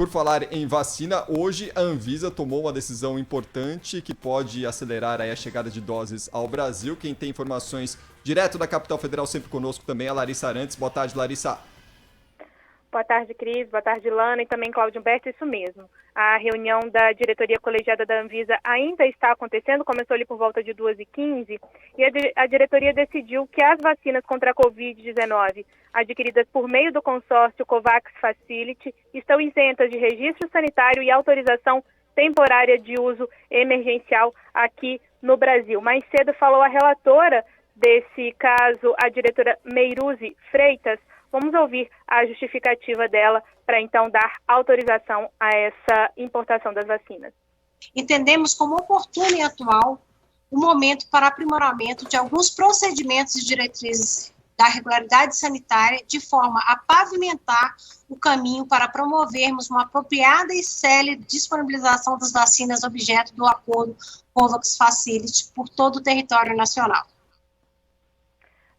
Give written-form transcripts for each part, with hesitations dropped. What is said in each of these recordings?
Por falar em vacina, hoje a Anvisa tomou uma decisão importante que pode acelerar aí a chegada de doses ao Brasil. Quem tem informações direto da capital federal sempre conosco também é a Larissa Arantes. Boa tarde, Larissa. Boa tarde, Cris. Boa tarde, Lana e também Cláudio Humberto. Isso mesmo. A reunião da diretoria colegiada da Anvisa ainda está acontecendo, começou ali por volta de 2h15, e a diretoria decidiu que as vacinas contra a Covid-19 adquiridas por meio do consórcio COVAX Facility estão isentas de registro sanitário e autorização temporária de uso emergencial aqui no Brasil. Mais cedo falou a relatora desse caso, a diretora Meiruzi Freitas. Vamos ouvir a justificativa dela para então dar autorização a essa importação das vacinas. Entendemos como oportuno e atual o momento para aprimoramento de alguns procedimentos e diretrizes da regularidade sanitária, de forma a pavimentar o caminho para promovermos uma apropriada e célere disponibilização das vacinas objeto do acordo COVAX Facility por todo o território nacional.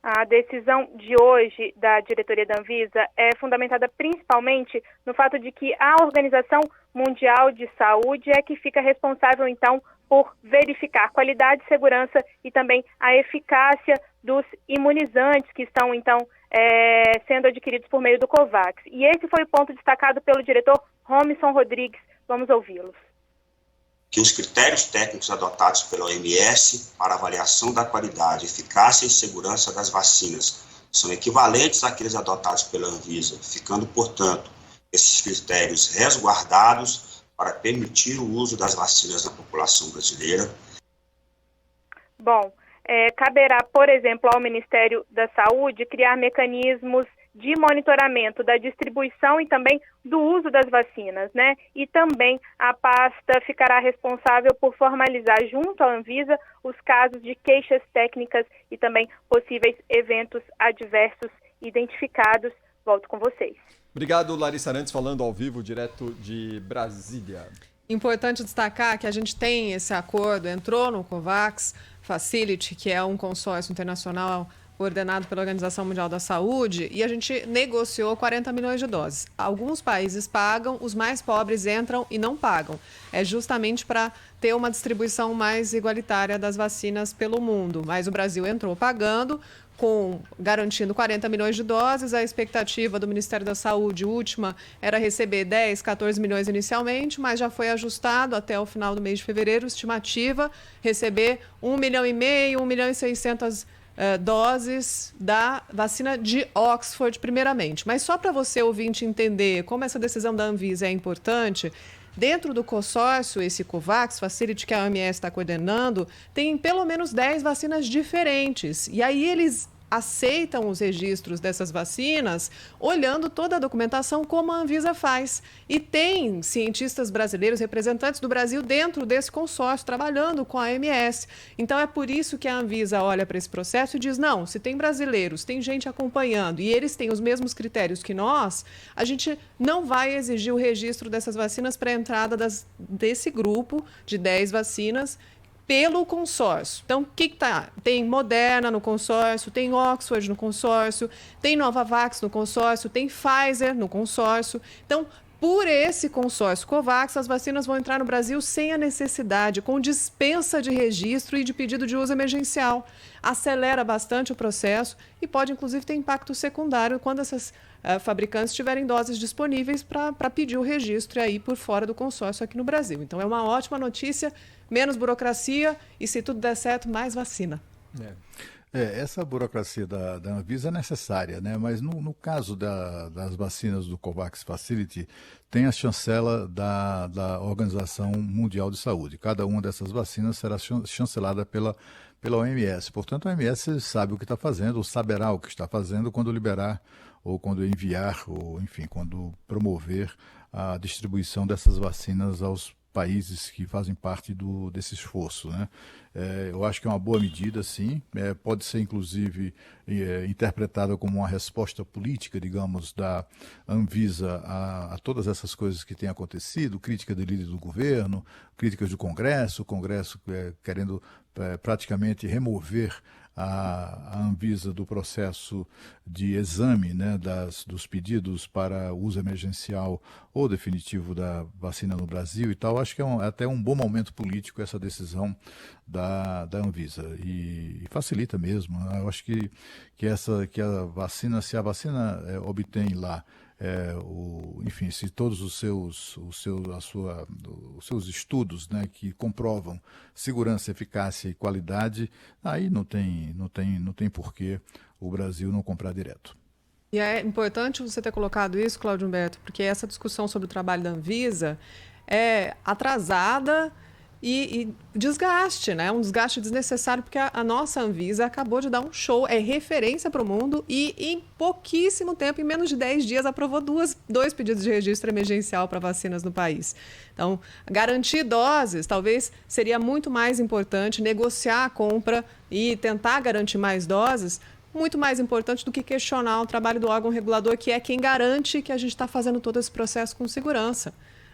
A decisão de hoje da diretoria da Anvisa é fundamentada principalmente no fato de que a Organização Mundial de Saúde é que fica responsável, então, por verificar a qualidade, segurança e também a eficácia dos imunizantes que estão, então, sendo adquiridos por meio do COVAX. E esse foi o ponto destacado pelo diretor Romison Rodrigues. Vamos ouvi-los. Que os critérios técnicos adotados pela OMS para avaliação da qualidade, eficácia e segurança das vacinas são equivalentes àqueles adotados pela Anvisa, ficando, portanto, esses critérios resguardados para permitir o uso das vacinas na população brasileira. Bom, caberá, por exemplo, ao Ministério da Saúde criar mecanismos de monitoramento da distribuição e também do uso das vacinas, né? E também a pasta ficará responsável por formalizar junto à Anvisa os casos de queixas técnicas e também possíveis eventos adversos identificados. Volto com vocês. Obrigado, Larissa Arantes, falando ao vivo, direto de Brasília. Importante destacar que a gente tem esse acordo, entrou no COVAX Facility, que é um consórcio internacional coordenado pela Organização Mundial da Saúde, e a gente negociou 40 milhões de doses. Alguns países pagam, os mais pobres entram e não pagam. É justamente para ter uma distribuição mais igualitária das vacinas pelo mundo. Mas o Brasil entrou pagando, garantindo 40 milhões de doses. A expectativa do Ministério da Saúde última era receber 10, 14 milhões inicialmente, mas já foi ajustado até o final do mês de fevereiro, estimativa, receber 1,5 milhão, 1 milhão e 600 doses da vacina de Oxford, primeiramente. Mas só para você, ouvinte, entender como essa decisão da Anvisa é importante, dentro do consórcio, esse COVAX Facility que a OMS está coordenando, tem pelo menos 10 vacinas diferentes. E aí eles aceitam os registros dessas vacinas olhando toda a documentação como a Anvisa faz. E tem cientistas brasileiros, representantes do Brasil dentro desse consórcio, trabalhando com a OMS. Então é por isso que a Anvisa olha para esse processo e diz, não, se tem brasileiros, tem gente acompanhando e eles têm os mesmos critérios que nós, a gente não vai exigir o registro dessas vacinas para a entrada desse grupo de 10 vacinas pelo consórcio. Então, o que tá? Tem Moderna no consórcio, tem Oxford no consórcio, tem Novavax no consórcio, tem Pfizer no consórcio. Então, por esse consórcio COVAX, as vacinas vão entrar no Brasil sem a necessidade, com dispensa de registro e de pedido de uso emergencial. Acelera bastante o processo e pode, inclusive, ter impacto secundário quando essas fabricantes tiverem doses disponíveis para pedir o registro aí por fora do consórcio aqui no Brasil. Então, é uma ótima notícia, menos burocracia e, se tudo der certo, mais vacina. Essa burocracia da Anvisa é necessária, né? Mas no caso das vacinas do COVAX Facility, tem a chancela da Organização Mundial de Saúde. Cada uma dessas vacinas será chancelada pela OMS. Portanto, a OMS sabe o que está fazendo, ou saberá o que está fazendo quando liberar, ou quando enviar, ou enfim, quando promover a distribuição dessas vacinas aos países que fazem parte desse esforço, né? Eu acho que é uma boa medida, sim. Pode ser, inclusive, interpretada como uma resposta política, digamos, da Anvisa a todas essas coisas que têm acontecido, crítica de líder do governo, críticas do Congresso, o Congresso querendo praticamente remover a Anvisa do processo de exame, né, dos pedidos para uso emergencial ou definitivo da vacina no Brasil e tal. Acho que é até um bom momento político essa decisão da Anvisa e facilita mesmo. Eu acho que a vacina, se a vacina obtém lá enfim, se todos os seus estudos, né, que comprovam segurança, eficácia e qualidade, aí não tem porquê o Brasil não comprar direto. E é importante você ter colocado isso, Cláudio Humberto, porque essa discussão sobre o trabalho da Anvisa é atrasada e desgaste, né? Um desgaste desnecessário, porque a nossa Anvisa acabou de dar um show, é referência para o mundo e em pouquíssimo tempo, em menos de 10 dias, aprovou dois pedidos de registro emergencial para vacinas no país. Então, garantir doses talvez seria muito mais importante, negociar a compra e tentar garantir mais doses, muito mais importante do que questionar o trabalho do órgão regulador, que é quem garante que a gente está fazendo todo esse processo com segurança.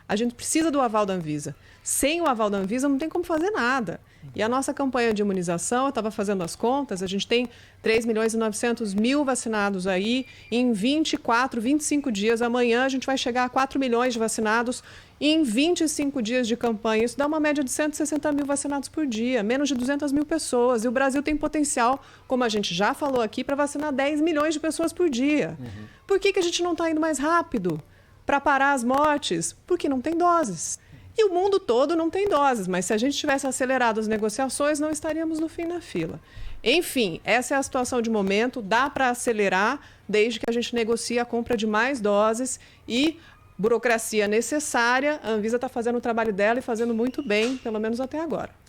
A gente precisa do aval da Anvisa. Sem o aval da Anvisa não tem como fazer nada. E a nossa campanha de imunização, eu estava fazendo as contas, a gente tem 3.900.000 vacinados aí, em 24, 25 dias. Amanhã a gente vai chegar a 4 milhões de vacinados em 25 dias de campanha. Isso dá uma média de 160.000 vacinados por dia, menos de 200.000 pessoas. E o Brasil tem potencial, como a gente já falou aqui, para vacinar 10 milhões de pessoas por dia. Por que a gente não está indo mais rápido para parar as mortes? Porque não tem doses. E o mundo todo não tem doses, mas se a gente tivesse acelerado as negociações, não estaríamos no fim da fila. Enfim, essa é a situação de momento, dá para acelerar desde que a gente negocie a compra de mais doses e burocracia necessária. A Anvisa está fazendo o trabalho dela e fazendo muito bem, pelo menos até agora.